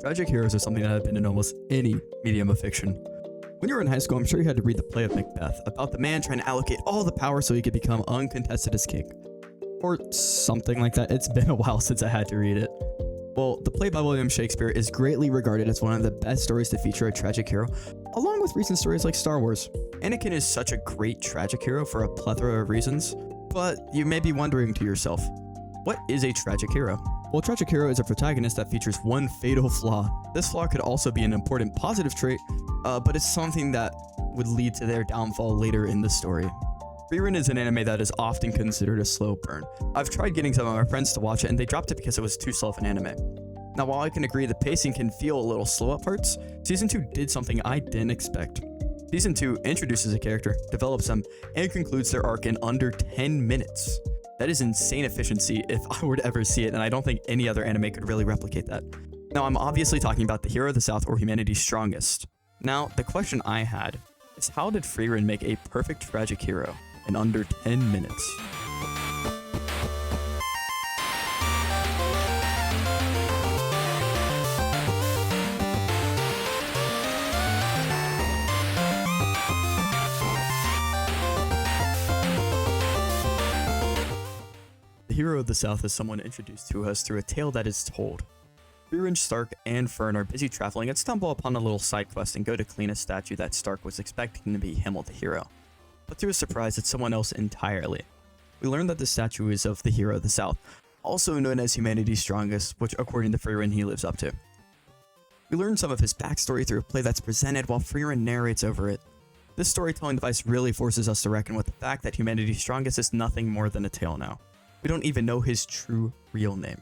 Tragic heroes are something that have been in almost any medium of fiction. When you were in high school, I'm sure you had to read the play of Macbeth, about the man trying to allocate all the power so he could become uncontested as king. Or something like that. It's been a while since I had to read it. Well, the play by William Shakespeare is greatly regarded as one of the best stories to feature a tragic hero, along with recent stories like Star Wars. Anakin is such a great tragic hero for a plethora of reasons, but you may be wondering to yourself, what is a tragic hero? Well, a tragic hero is a protagonist that features one fatal flaw. This flaw could also be an important positive trait, but it's something that would lead to their downfall later in the story. Frieren is an anime that is often considered a slow burn. I've tried getting some of my friends to watch it and they dropped it because it was too slow of an anime. Now, while I can agree the pacing can feel a little slow at parts, Season 2 did something I didn't expect. Season 2 introduces a character, develops them, and concludes their arc in under 10 minutes. That is insane efficiency if I were to ever see it, and I don't think any other anime could really replicate that. Now, I'm obviously talking about the Hero of the South or Humanity's Strongest. Now, the question I had is, how did Frieren make a perfect tragic hero in under 10 minutes? The Hero of the South is someone introduced to us through a tale that is told. Frieren, Stark, and Fern are busy traveling and stumble upon a little side quest and go to clean a statue that Stark was expecting to be Himmel the hero. But to his surprise, it's someone else entirely. We learn that the statue is of the Hero of the South, also known as Humanity's Strongest, which according to Frieren he lives up to. We learn some of his backstory through a play that's presented while Frieren narrates over it. This storytelling device really forces us to reckon with the fact that Humanity's Strongest is nothing more than a tale now. We don't even know his true real name.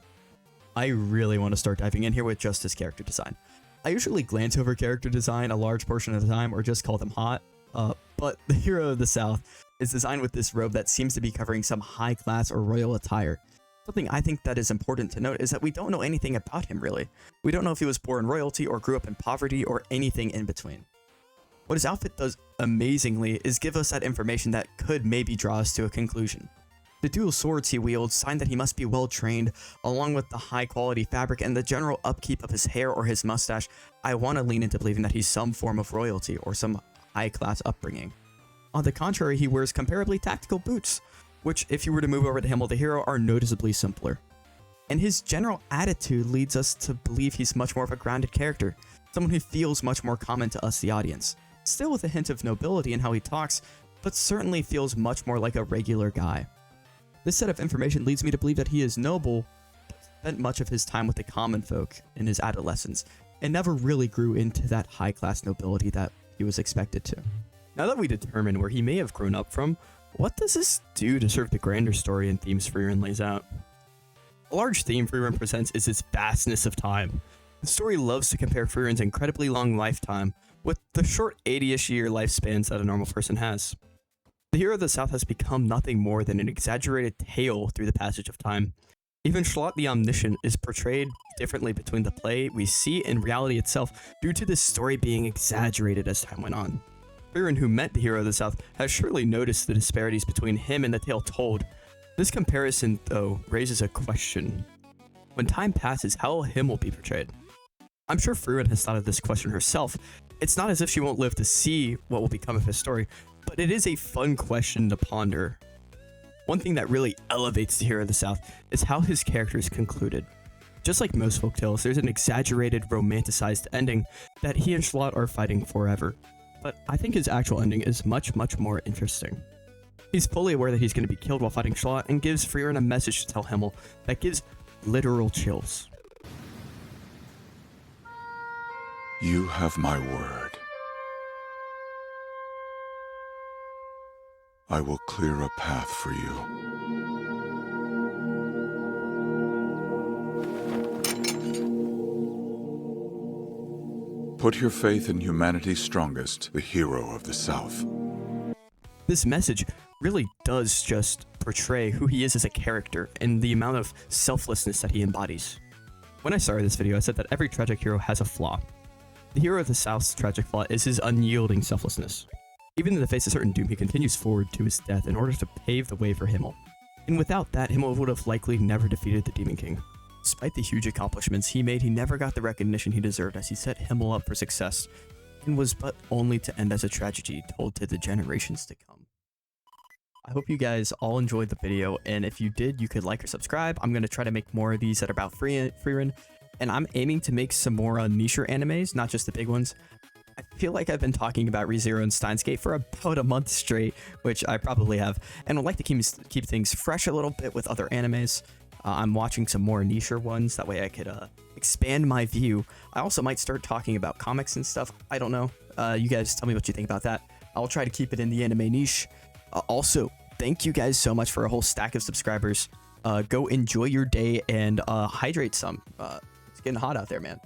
I really want to start diving in here with just his character design. I usually glance over character design a large portion of the time or just call them hot, but the Hero of the South is designed with this robe that seems to be covering some high class or royal attire. Something I think that is important to note is that we don't know anything about him really. We don't know if he was born royalty or grew up in poverty or anything in between. What his outfit does amazingly is give us that information that could maybe draw us to a conclusion. The dual swords he wields sign that he must be well trained, along with the high quality fabric and the general upkeep of his hair or his mustache. I want to lean into believing that he's some form of royalty or some high class upbringing. On the contrary, he wears comparably tactical boots, which if you were to move over to Himmel the hero are noticeably simpler. And his general attitude leads us to believe he's much more of a grounded character, someone who feels much more common to us the audience, still with a hint of nobility in how he talks, but certainly feels much more like a regular guy. This set of information leads me to believe that he is noble, but spent much of his time with the common folk in his adolescence, and never really grew into that high-class nobility that he was expected to. Now that we determine where he may have grown up from, what does this do to serve the grander story and themes Frieren lays out? A large theme Frieren presents is its vastness of time. The story loves to compare Frieren's incredibly long lifetime with the short 80-ish year lifespans that a normal person has. The Hero of the South has become nothing more than an exaggerated tale through the passage of time. Even Shlott the Omniscient is portrayed differently between the play we see and reality itself due to this story being exaggerated as time went on. Frieren, who met the Hero of the South, has surely noticed the disparities between him and the tale told. This comparison, though, raises a question. When time passes, how will Himmel be portrayed? I'm sure Frieren has thought of this question herself. It's not as if she won't live to see what will become of his story, but it is a fun question to ponder. One thing that really elevates the Hero of the South is how his character is concluded. Just like most folktales, there's an exaggerated, romanticized ending that he and Shlott are fighting forever. But I think his actual ending is much more interesting. He's fully aware that he's going to be killed while fighting Shlott and gives Frieren a message to tell Himmel that gives literal chills. You have my word. I will clear a path for you. Put your faith in humanity's strongest, the Hero of the South. This message really does just portray who he is as a character and the amount of selflessness that he embodies. When I started this video, I said that every tragic hero has a flaw. The Hero of the South's tragic flaw is his unyielding selflessness. Even in the face of certain doom, he continues forward to his death in order to pave the way for Himmel. And without that, Himmel would have likely never defeated the Demon King. Despite the huge accomplishments he made, he never got the recognition he deserved as he set Himmel up for success, and was but only to end as a tragedy told to the generations to come. I hope you guys all enjoyed the video, and if you did, you could like or subscribe. I'm going to try to make more of these that are about Frieren, and I'm aiming to make some more nicher animes, not just the big ones. I feel like I've been talking about ReZero and Steins Gate for about a month straight, which I probably have, and would like to keep things fresh a little bit with other animes. I'm watching some more nicher ones, that way I could expand my view. I also might start talking about comics and stuff. I don't know. You guys tell me what you think about that. I'll try to keep it in the anime niche. Also, thank you guys so much for a whole stack of subscribers. Go enjoy your day and hydrate some. It's getting hot out there, man.